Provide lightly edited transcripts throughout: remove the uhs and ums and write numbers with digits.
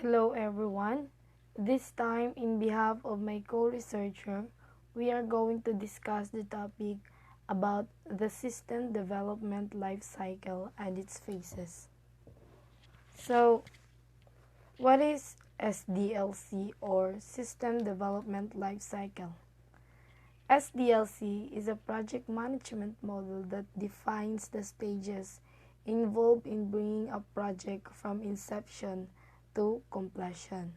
Hello everyone. This time, in behalf of my co-researcher, we are going to discuss the topic about the system development life cycle and its phases. So, what is SDLC or System Development Life Cycle? SDLC is a project management model that defines the stages involved in bringing a project from inception to completion.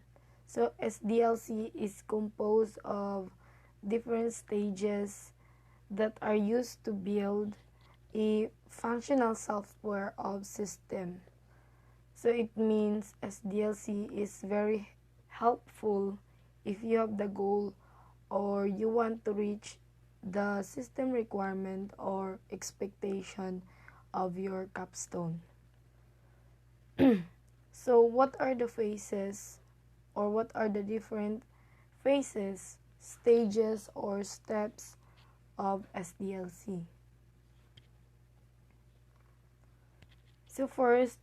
So SDLC is composed of different stages that are used to build a functional software of system. So it means SDLC is very helpful if you have the goal or you want to reach the system requirement or expectation of your capstone. So what are the phases or what are the different phases, stages, or steps of SDLC? So first,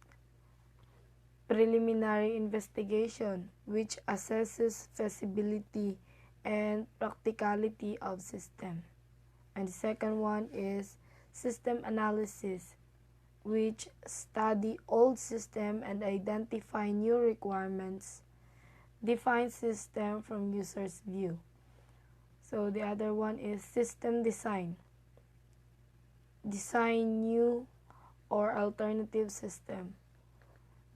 preliminary investigation, which assesses feasibility and practicality of system. And the second one is system analysis, which study old system and identify new requirements, define system from user's view. So the other one is system design, design new or alternative system,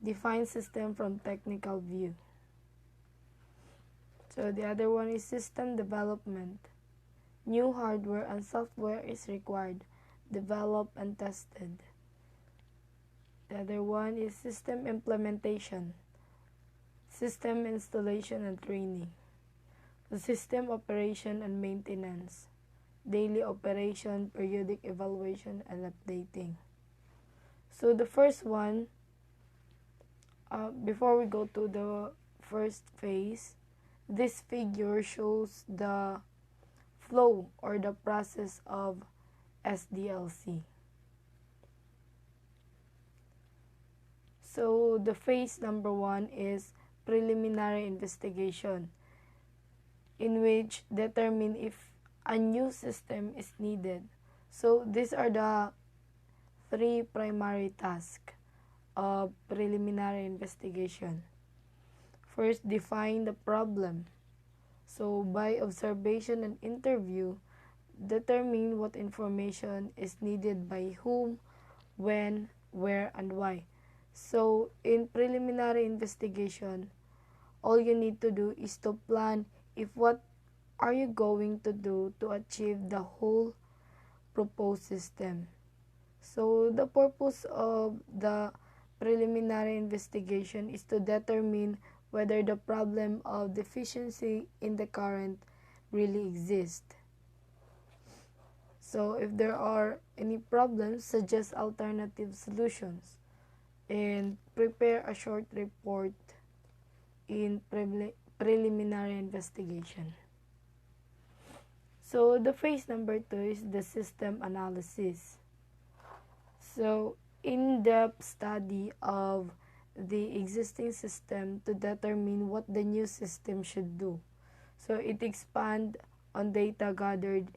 define system from technical view. So the other one is system development, new hardware and software is required, developed and tested. The other one is system implementation, system installation and training, the system operation and maintenance, daily operation, periodic evaluation, and updating. So the first one, before we go to the first phase, this figure shows the flow or the process of SDLC. So the phase number 1 is preliminary investigation, in which determine if a new system is needed. So these are the 3 primary tasks of preliminary investigation. First, define the problem. So by observation and interview, determine what information is needed by whom, when, where, and why. So in preliminary investigation, all you need to do is to plan if what are you going to do to achieve the whole proposed system. So the purpose of the preliminary investigation is to determine whether the problem of deficiency in the current really exists. So if there are any problems, suggest alternative solutions and prepare a short report in preliminary investigation. So the phase number 2 is the system analysis. So in-depth study of the existing system to determine what the new system should do. So it expands on data gathered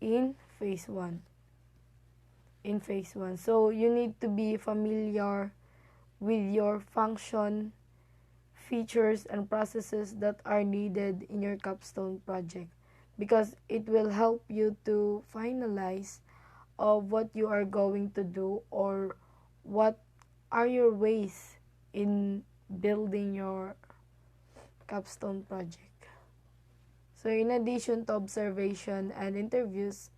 in phase 1. So you need to be familiar with your function, features, and processes that are needed in your capstone project, because it will help you to finalize of what you are going to do or what are your ways in building your capstone project. So in addition to observation and interviews,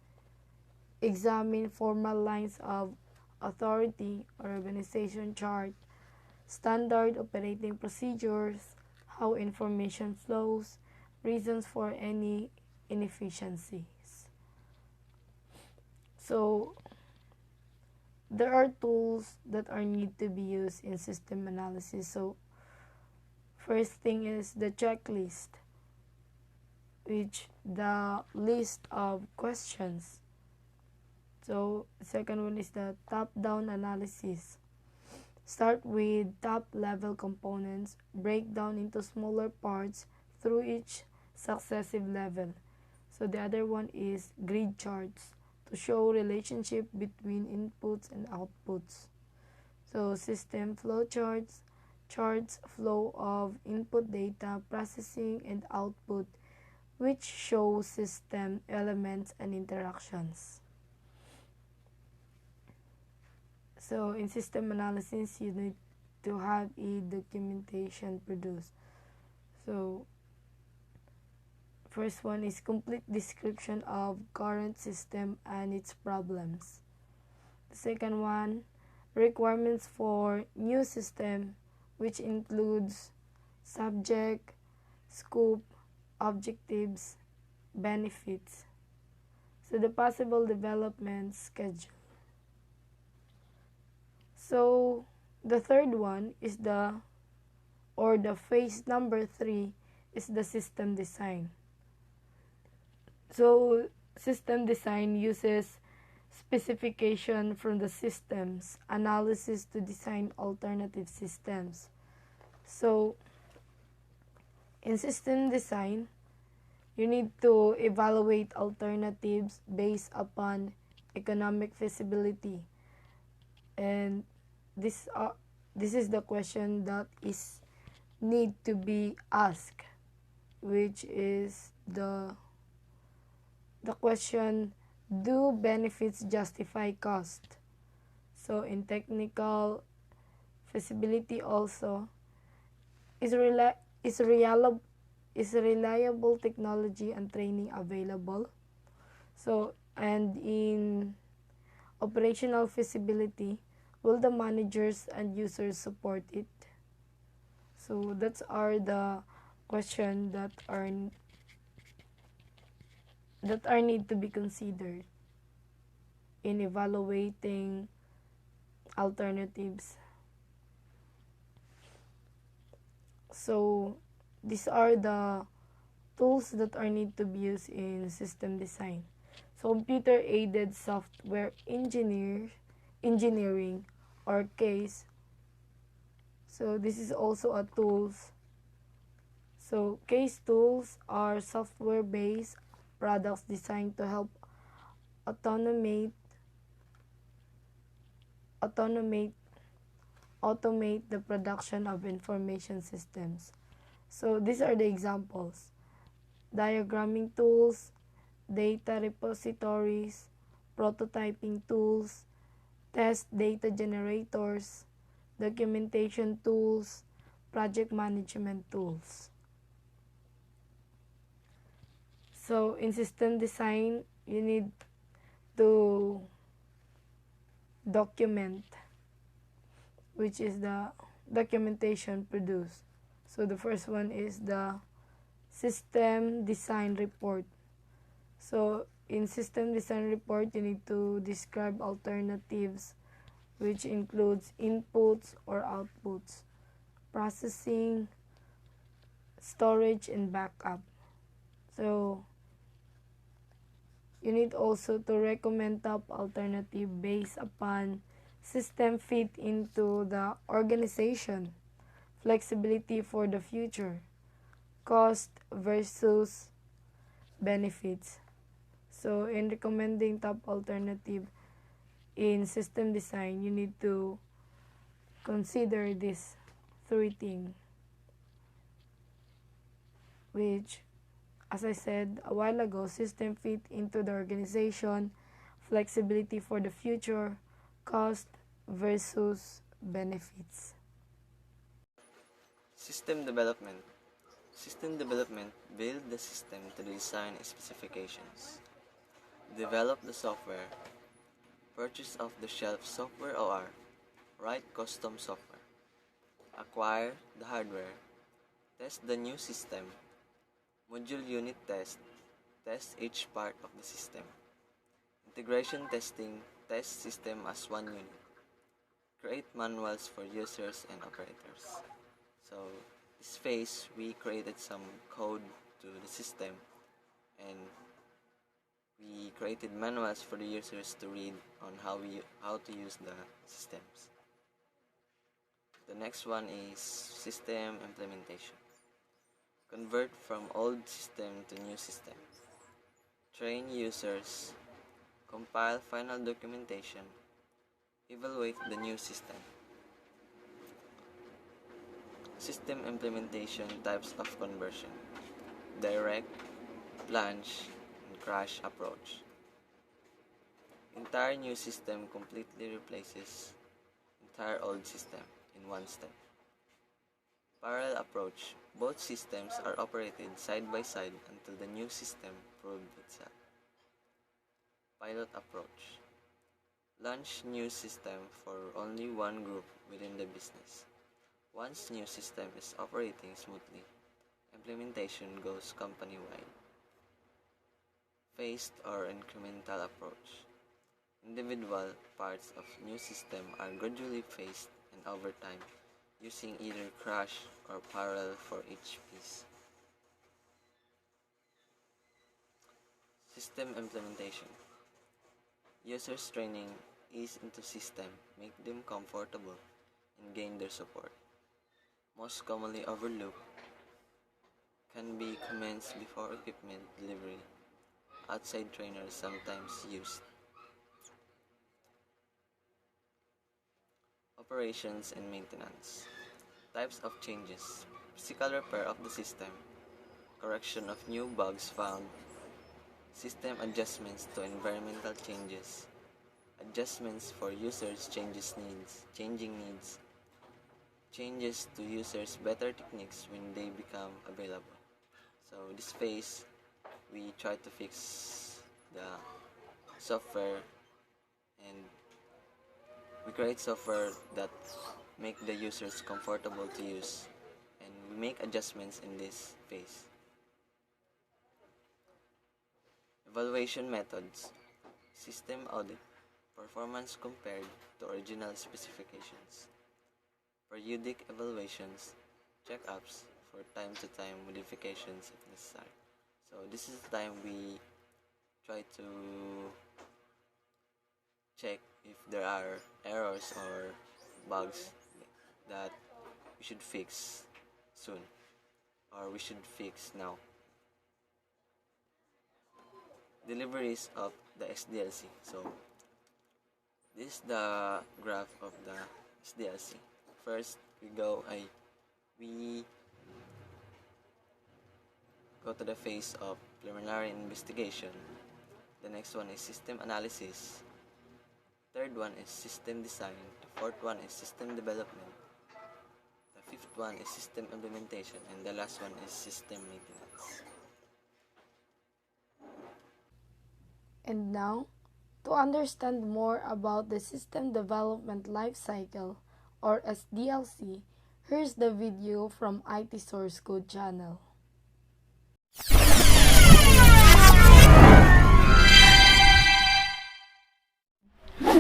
examine formal lines of authority or organization chart, standard operating procedures, how information flows, reasons for any inefficiencies. So there are tools that are need to be used in system analysis. So first thing is the checklist, which the list of questions. So second one is the top-down analysis. Start with top-level components, break down into smaller parts through each successive level. So the other one is grid charts to show relationship between inputs and outputs. So system flow charts, charts flow of input data, processing, and output, which show system elements and interactions. So in system analysis, you need to have a documentation produced. So first one is complete description of current system and its problems. The second one, requirements for new system, which includes subject, scope, objectives, benefits. So the possible development schedule. So the third one is the phase number 3 is the system design. So system design uses specification from the systems analysis to design alternative systems. So in system design, you need to evaluate alternatives based upon economic feasibility. And this is the question that is need to be asked, which is the question, do benefits justify cost? So in technical feasibility also, is reliable technology and training available? So, and in operational feasibility, will the managers and users support it? So that's are the questions that are need to be considered in evaluating alternatives. So these are the tools that are need to be used in system design. So computer aided software engineering or CASE. So this is also a tools. So CASE tools are software based products designed to help automate the production of information systems. So these are the examples: diagramming tools, data repositories, prototyping tools, test data generators, documentation tools, project management tools. So in system design, you need to document, which is the documentation produced. So the first one is the system design report. So in system design report, you need to describe alternatives, which includes inputs or outputs, processing, storage, and backup. So you need also to recommend top alternative based upon system fit into the organization, flexibility for the future, cost versus benefits. So in recommending top alternative in system design, you need to consider this three things, which, as I said a while ago, system fit into the organization, flexibility for the future, cost versus benefits. System development. System development build the system to the design specifications. Develop the software. Purchase off-the-shelf software or write custom software. Acquire the hardware. Test the new system. Module unit test. Test each part of the system. Integration testing. Test system as one unit. Create manuals for users and operators. So this phase, we created some code to the system, and we created manuals for the users to read on how to use the systems. The next one is system implementation. Convert from old system to new system. Train users. Compile final documentation. Evaluate the new system. System implementation types of conversion. Direct, plunge, and crash approach. Entire new system completely replaces entire old system in one step. Parallel approach. Both systems are operated side by side until the new system proves itself. Pilot approach. Launch new system for only one group within the business. Once new system is operating smoothly, implementation goes company-wide. Phased or incremental approach. Individual parts of new system are gradually phased and over time, using either crash or parallel for each piece. System implementation. Users training, ease into system, make them comfortable, and gain their support. Most commonly overlooked can be commenced before equipment delivery. Outside trainers sometimes used. Operations and maintenance. Types of changes. Physical repair of the system. Correction of new bugs found. System adjustments to environmental changes. Adjustments for users' changing needs. Changes to users' better techniques when they become available. So this phase, we try to fix the software and we create software that make the users comfortable to use, and we make adjustments in this phase. Evaluation methods. System audit. Performance compared to original specifications. Periodic evaluations. Checkups for time-to-time modifications if necessary. So this is the time we try to check if there are errors or bugs that we should fix soon or we should fix now. Deliveries of the SDLC. So this is the graph of the SDLC. First we go to the phase of preliminary investigation. The next one is system analysis. Third one is system design. The fourth one is system development. The fifth one is system implementation. And the last one is system maintenance. And now, to understand more about the System Development Life Cycle, or SDLC, here's the video from IT Source Code channel.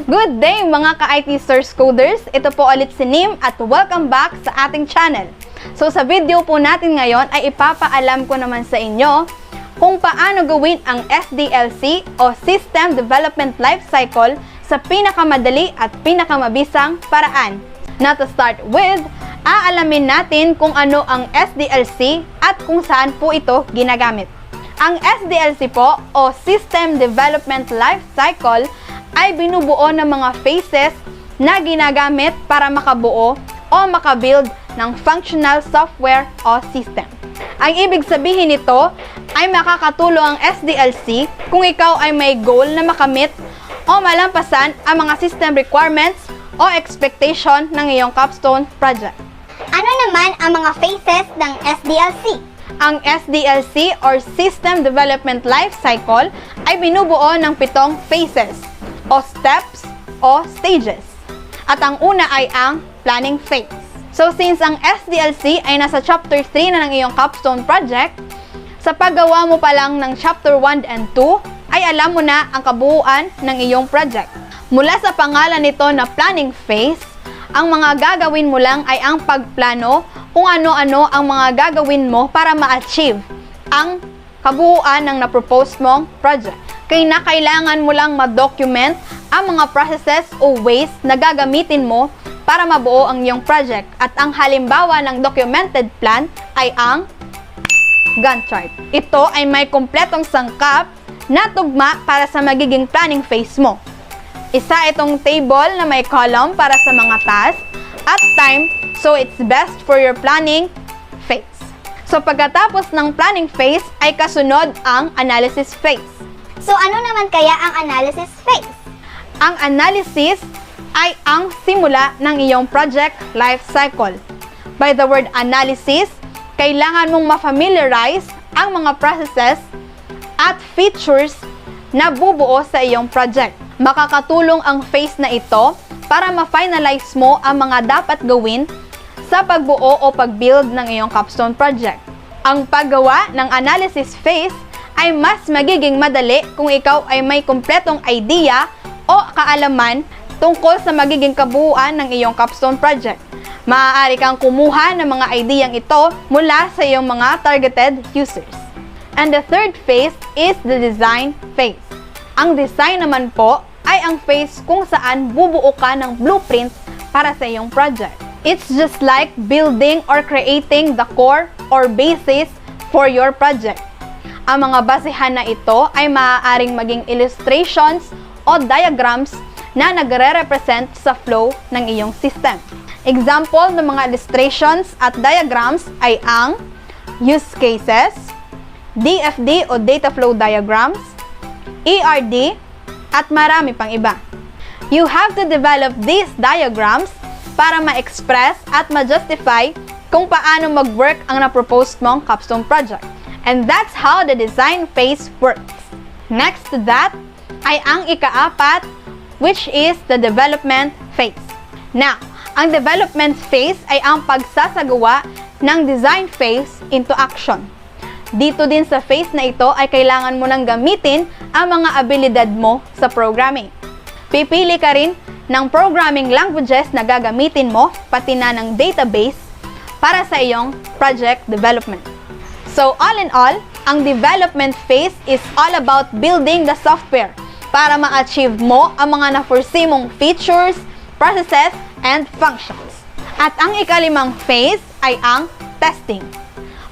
Good day mga ka-IT Source Coders! Ito po ulit si Nim at welcome back sa ating channel. So sa video po natin ngayon ay ipapaalam ko naman sa inyo kung paano gawin ang SDLC o System Development Life Cycle sa pinakamadali at pinakamabisang paraan. Now to start with, aalamin natin kung ano ang SDLC at kung saan po ito ginagamit. Ang SDLC po o System Development Life Cycle ay binubuo ng mga phases na ginagamit para makabuo o makabuild ng functional software o system. Ang ibig sabihin nito ay makakatulong ang SDLC kung ikaw ay may goal na makamit o malampasan ang mga system requirements o expectation ng iyong capstone project. Ano naman ang mga phases ng SDLC? Ang SDLC or System Development Life Cycle ay binubuo ng 7 phases o steps o stages. At ang una ay ang planning phase. So since ang SDLC ay nasa chapter 3 na ng iyong capstone project, sa paggawa mo pa lang ng chapter 1 and 2 ay alam mo na ang kabuuan ng iyong project. Mula sa pangalan nito na planning phase, ang mga gagawin mo lang ay ang pagplano kung ano-ano ang mga gagawin mo para ma-achieve ang kabuuan ng na-propose mong project. Kaya kailangan mo lang ma-document ang mga processes o ways na gagamitin mo para mabuo ang iyong project. At ang halimbawa ng documented plan ay ang Gantt chart. Ito ay may kumpletong sangkap na tugma para sa magiging planning phase mo. Isa itong table na may column para sa mga task at time, so it's best for your planning phase. So pagkatapos ng planning phase ay kasunod ang analysis phase. So ano naman kaya ang analysis phase? Ang analysis ay ang simula ng iyong project life cycle. By the word analysis, kailangan mong ma-familiarize ang mga processes at features na bubuo sa iyong project. Makakatulong ang phase na ito para ma-finalize mo ang mga dapat gawin sa pagbuo o pag-build ng iyong capstone project. Ang paggawa ng analysis phase ay mas magiging madali kung ikaw ay may kumpletong idea o kaalaman tungkol sa magiging kabuuan ng iyong capstone project. Maaari kang kumuha ng mga ideyang ito mula sa iyong mga targeted users. And the third phase is the design phase. Ang design naman po ay ang phase kung saan bubuo ka ng blueprint para sa iyong project. It's just like building or creating the core or basis for your project. Ang mga basehan na ito ay maaaring maging illustrations o diagrams na nagre-represent sa flow ng iyong system. Example ng mga illustrations at diagrams ay ang use cases, DFD o data flow diagrams, ERD, at marami pang iba. You have to develop these diagrams para ma-express at ma-justify kung paano mag-work ang na-propose mong capstone project. And that's how the design phase works. Next to that ay ang ika-apat, which is the development phase. Now, ang development phase ay ang pagsasagawa ng design phase into action. Dito din sa phase na ito ay kailangan mo nang gamitin ang mga abilidad mo sa programming. Pipili ka rin ng programming languages na gagamitin mo, pati na ng database para sa iyong project development. So all in all, ang development phase is all about building the software para ma-achieve mo ang mga na-foresee mong features, processes, and functions. At ang ikalimang phase ay ang testing.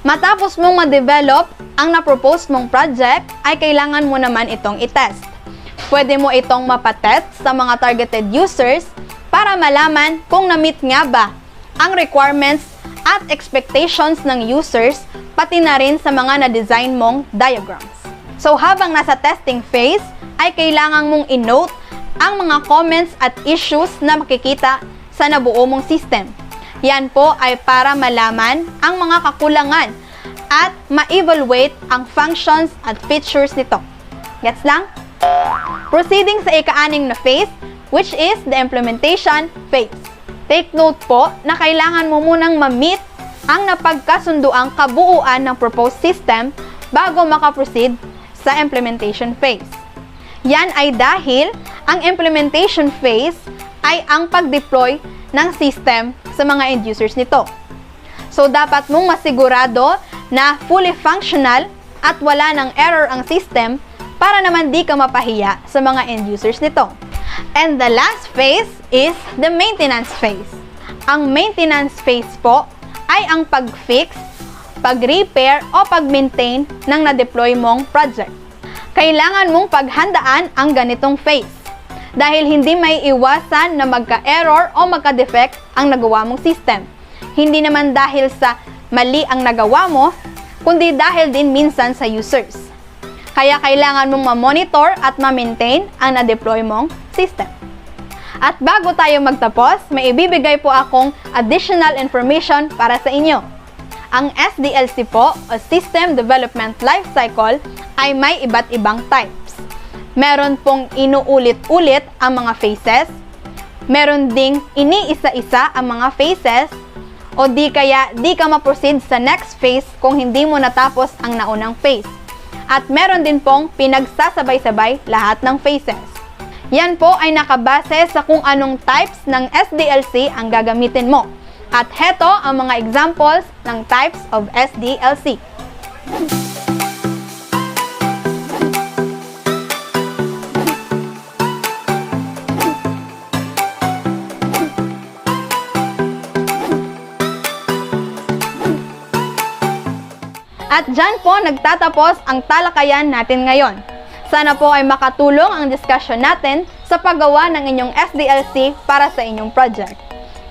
Matapos mong ma-develop ang na-propose mong project, ay kailangan mo naman itong i-test. Pwede mo itong mapatest sa mga targeted users para malaman kung na-meet nga ba ang requirements at expectations ng users, pati na rin sa mga na-design mong diagrams. So habang nasa testing phase, ay kailangan mong i-note ang mga comments at issues na makikita sa nabuo mong system. Yan po ay para malaman ang mga kakulangan at ma-evaluate ang functions at features nito. Gets lang? Proceeding sa ika-anim na phase, which is the implementation phase. Take note po na kailangan mo munang ma-meet ang napagkasunduang kabuuan ng proposed system bago makaproceed sa implementation phase. Yan ay dahil ang implementation phase ay ang pag-deploy ng system sa mga end users nito. So dapat mong masigurado na fully functional at wala ng error ang system para naman di ka mapahiya sa mga end users nito. And the last phase is the maintenance phase. Ang maintenance phase po ay ang pag-fix, pag-repair o pag-maintain ng na-deploy mong project. Kailangan mong paghandaan ang ganitong phase dahil hindi may iwasan na magka-error o magka-defect ang nagawa mong system. Hindi naman dahil sa mali ang nagawa mo, kundi dahil din minsan sa users. Kaya kailangan mong ma-monitor at ma-maintain ang na-deploy mong system. At bago tayo magtapos, may ibibigay po akong additional information para sa inyo. Ang SDLC po, o System Development Lifecycle, ay may iba't ibang types. Meron pong inuulit-ulit ang mga phases, meron ding iniisa-isa ang mga phases, o di kaya di ka ma-proceed sa next phase kung hindi mo natapos ang naunang phase. At meron din pong pinagsasabay-sabay lahat ng phases. Yan po ay nakabase sa kung anong types ng SDLC ang gagamitin mo. At heto ang mga examples ng types of SDLC. At dyan po nagtatapos ang talakayan natin ngayon. Sana po ay makatulong ang discussion natin sa paggawa ng inyong SDLC para sa inyong project.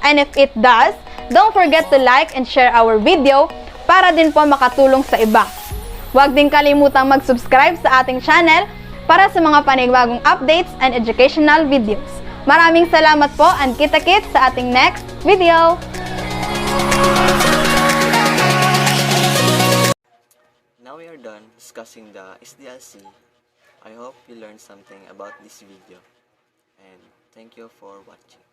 And if it does, don't forget to like and share our video para din po makatulong sa iba. Huwag din kalimutang mag-subscribe sa ating channel para sa mga panibagong updates and educational videos. Maraming salamat po and kita-kits sa ating next video! Now we are done discussing the SDLC. I hope you learned something about this video, and thank you for watching.